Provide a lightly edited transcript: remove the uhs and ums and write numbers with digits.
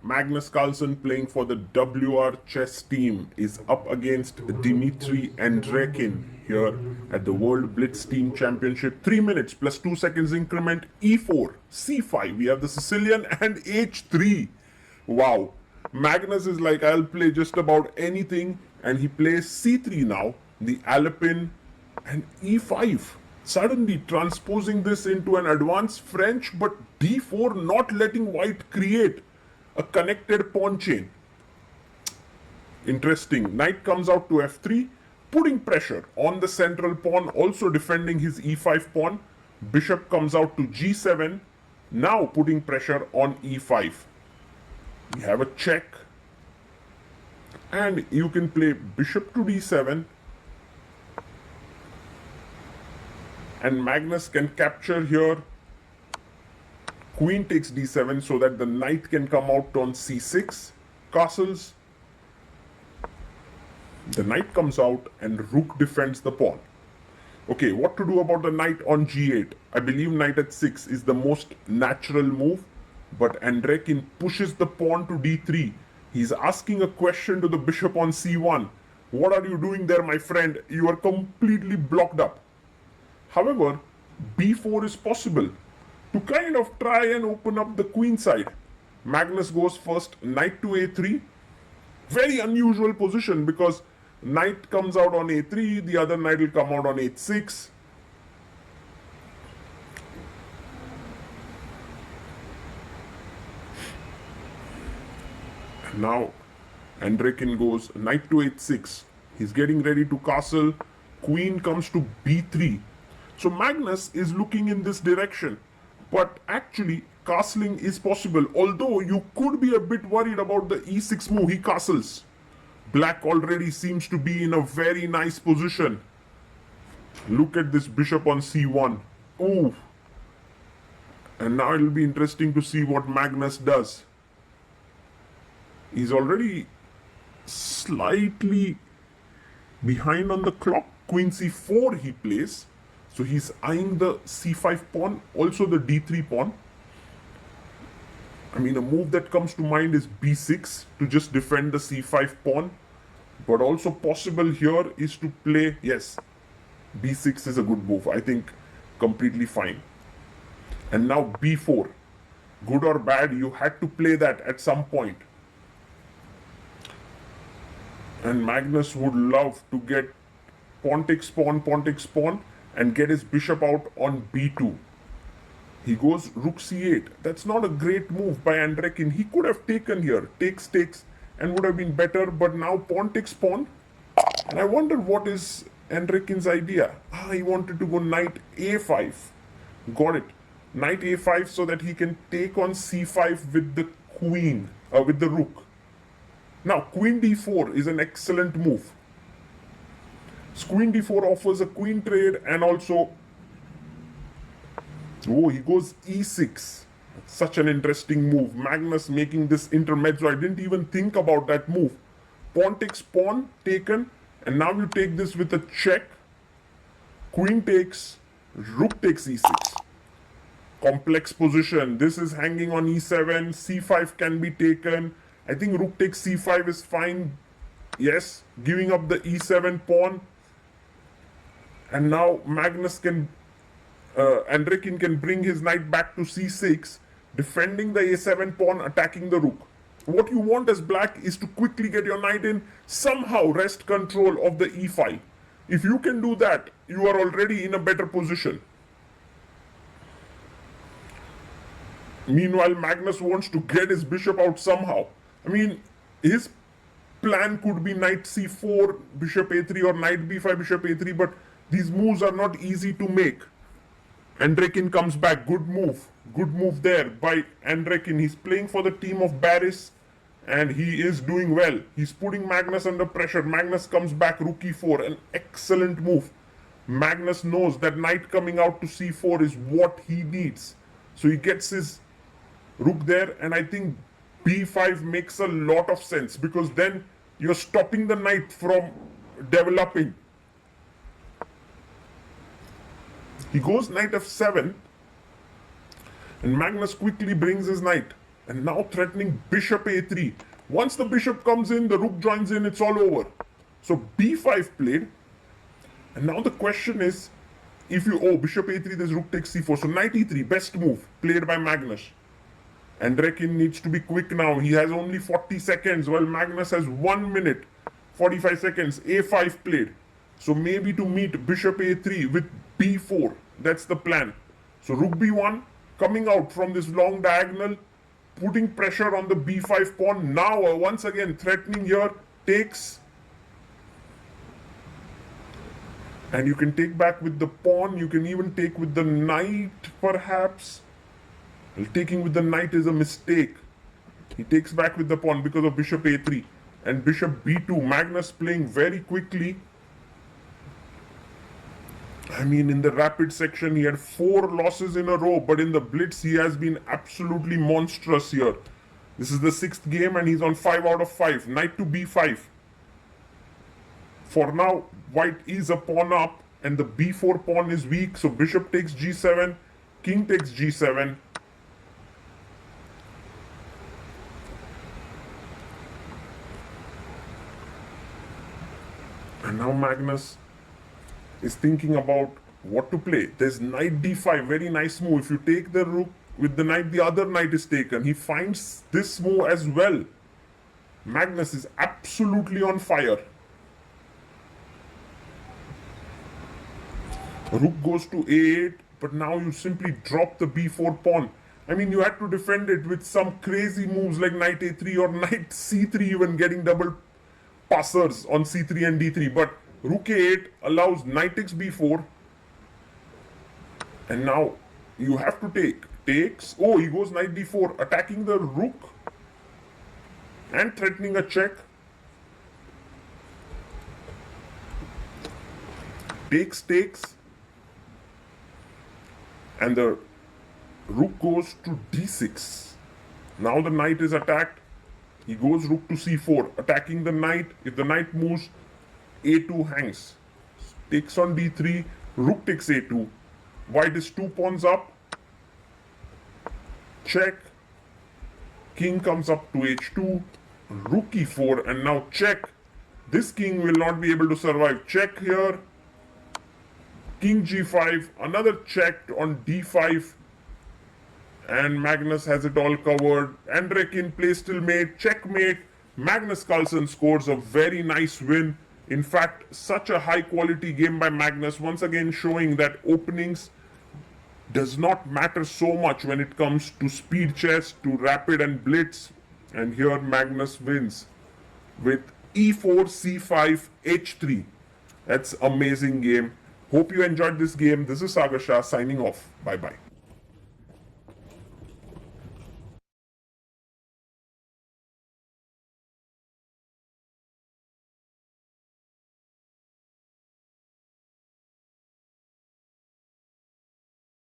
Magnus Carlsen, playing for the WR chess team, is up against Dmitry Andreikin here at the World Blitz Team Championship. 3 minutes plus 2 seconds increment, E4, C5. We have the Sicilian and H3. Wow. Magnus is like, I'll play just about anything, and he plays C3 now, the Alpine, and E5. Suddenly transposing this into an advanced French, but D4 not letting white create a connected pawn chain. Interesting. Knight comes out to F3, putting pressure on the central pawn, also defending his E5 pawn. Bishop comes out to G7, now putting pressure on E5. We have a check, and you can play bishop to D7, and Magnus can capture here. Queen takes D7 so that the knight can come out on C6. Castles. The knight comes out and rook defends the pawn. Okay, what to do about the knight on G8? I believe knight at 6 is the most natural move, but Andreikin pushes the pawn to D3. He's asking a question to the bishop on C1. What are you doing there, my friend? You are completely blocked up. However, B4 is possible to kind of try and open up the queen side. Magnus goes first, knight to A3. Very unusual position because knight comes out on A3, the other knight will come out on H6. Now Andreikin goes knight to H6. He's getting ready to castle. Queen comes to B3. So Magnus is looking in this direction. But actually, castling is possible. Although you could be a bit worried about the E6 move. He castles. Black already seems to be in a very nice position. Look at this bishop on C1. Ooh. And now it'll be interesting to see what Magnus does. He's already slightly behind on the clock. Queen C4 he plays. So he's eyeing the C5 pawn, also the D3 pawn. I mean, a move that comes to mind is B6 to just defend the C5 pawn. But also possible here is to play, yes, B6 is a good move. I think completely fine. And now B4. Good or bad, you had to play that at some point. And Magnus would love to get pawn takes pawn, and get his bishop out on B2. He goes rook C8. That's not a great move by Andreikin. He could have taken here, takes, and would have been better, but now pawn takes pawn. And I wonder what is Andreikin's idea. He wanted to go knight A5. Got it. Knight A5 so that he can take on C5 with the queen, with the rook. Now, queen D4 is an excellent move. Queen D4 offers a queen trade, and also, he goes E6. Such an interesting move. Magnus making this intermezzo. I didn't even think about that move. Pawn takes pawn, taken, and now you take this with a check. Queen takes, rook takes E6. Complex position. This is hanging on E7. C5 can be taken. I think rook takes C5 is fine. Yes, giving up the E7 pawn. And now Magnus can, Andreikin can bring his knight back to C6, defending the A7 pawn, attacking the rook. What you want as black is to quickly get your knight in, somehow wrest control of the E5. If you can do that, you are already in a better position. Meanwhile, Magnus wants to get his bishop out somehow. I mean, his plan could be knight C4, bishop A3, or knight B5, bishop A3, but these moves are not easy to make. Andreikin comes back. Good move there by Andreikin. He's playing for the team of Barys, and he is doing well. He's putting Magnus under pressure. Magnus comes back, rook E4, an excellent move. Magnus knows that knight coming out to C4 is what he needs. So he gets his rook there, and I think B5 makes a lot of sense, because then you're stopping the knight from developing. He goes knight F7, and Magnus quickly brings his knight And now threatening bishop a3. Once the bishop comes in, the rook joins in, it's all over. So b5 played. And now the question is, if you, bishop a3, there's rook takes c4. So knight e3, best move, played by Magnus. Andreikin needs to be quick now. He has only 40 seconds, while Magnus has 1 minute, 45 seconds. a5 played. So maybe to meet bishop a3 with b4. That's the plan. So rook b1, coming out from this long diagonal, putting pressure on the b5 pawn. Now, once again, threatening here, takes. And you can take back with the pawn. You can even take with the knight, perhaps. Well, taking with the knight is a mistake. He takes back with the pawn because of bishop a3. And bishop b2. Magnus playing very quickly. I mean, in the rapid section, he had 4 losses in a row. But in the blitz, he has been absolutely monstrous here. This is the 6th game and he's on 5 out of 5. Knight to b5. For now, white is a pawn up and the b4 pawn is weak. So bishop takes g7, king takes g7. And now Magnus is thinking about what to play. There's knight d5, very nice move. If you take the rook with the knight, the other knight is taken. He finds this move as well. Magnus is absolutely on fire. Rook goes to a8, but now you simply drop the b4 pawn. I mean, you had to defend it with some crazy moves like knight a3 or knight c3, even getting double passers on c3 and d3. But rook a8 allows knight takes b4. And now you have to take. Takes. Oh, he goes knight d4, attacking the rook and threatening a check. Takes. And the rook goes to d6. Now the knight is attacked. He goes rook to c4, attacking the knight. If the knight moves, a2 hangs. Takes on d3, rook takes a2. White is 2 pawns up. Check. King comes up to h2. Rook e4 and now check. This king will not be able to survive. Check here. King g5, another check on d5, and Magnus has it all covered. Andreikin plays stalemate, checkmate. Magnus Carlsen scores a very nice win. In fact, such a high quality game by Magnus, once again showing that openings does not matter so much when it comes to speed chess, to rapid and blitz. And here Magnus wins with e4, c5, h3. That's amazing game. Hope you enjoyed this game. This is Sagar Shah signing off. Bye-bye.